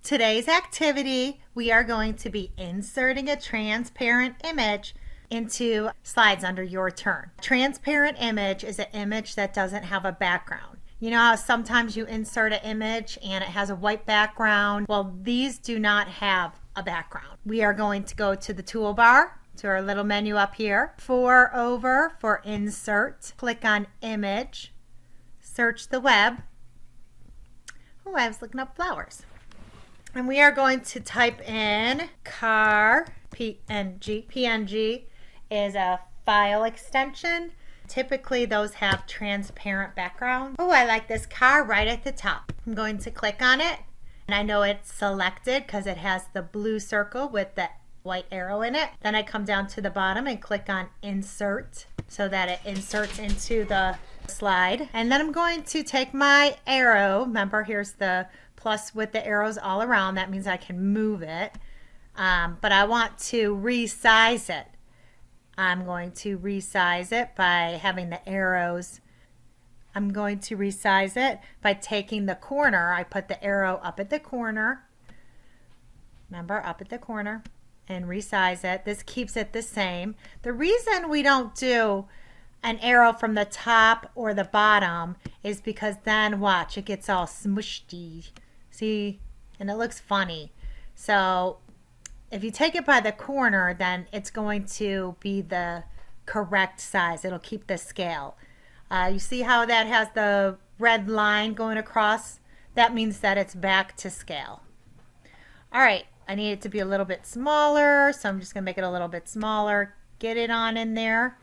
Today's activity, we are going to be inserting a transparent image into slides under your turn. Transparent image is an image that doesn't have a background. You know how sometimes you insert an image and it has a white background? Well, these do not have a background. We are going to go to the toolbar, to our little menu up here. 4 over for insert. Click on image. Search the web. Oh, I was looking up flowers. And we are going to type in car, PNG. PNG is a file extension. Typically those have transparent background. Oh, I like this car right at the top. I'm going to click on it. And I know it's selected because it has the blue circle with the white arrow in it. Then I come down to the bottom and click on insert so that it inserts into the slide. And then I'm going to take my arrow. Remember, here's the plus with the arrows all around. That means I can move it. But I want to resize it. I'm going to resize it by having the arrows. I'm going to resize it by taking the corner. I put the arrow up at the corner. Remember, up at the corner. And resize it. This keeps it the same. The reason we don't do an arrow from the top or the bottom is because then, watch, it gets all smushy. See? And it looks funny. So if you take it by the corner, then it's going to be the correct size. It'll keep the scale. You see how that has the red line going across? That means that it's back to scale. All right, I need it to be a little bit smaller, so I'm just going to make it a little bit smaller. Get it on in there.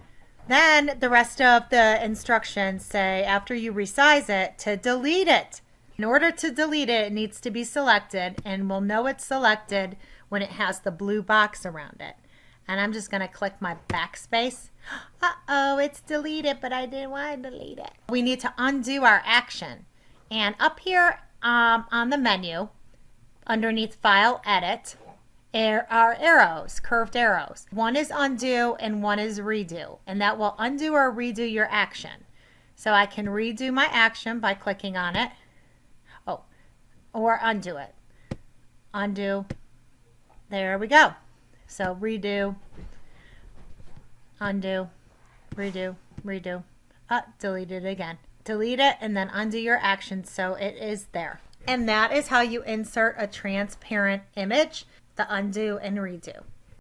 Then the rest of the instructions say after you resize it to delete it. In order to delete it, it needs to be selected, and we'll know it's selected when it has the blue box around it. And I'm just going to click my backspace. Uh-oh, it's deleted, but I didn't want to delete it. We need to undo our action. And up here on the menu, underneath File, Edit, are arrows, curved arrows. One is undo and one is redo. And that will undo or redo your action. So I can redo my action by clicking on it. Oh, or undo it. Undo. There we go. So redo, undo, redo, redo. Delete it again. Delete it and then undo your action so it is there. And that is how you insert a transparent image, the undo and redo.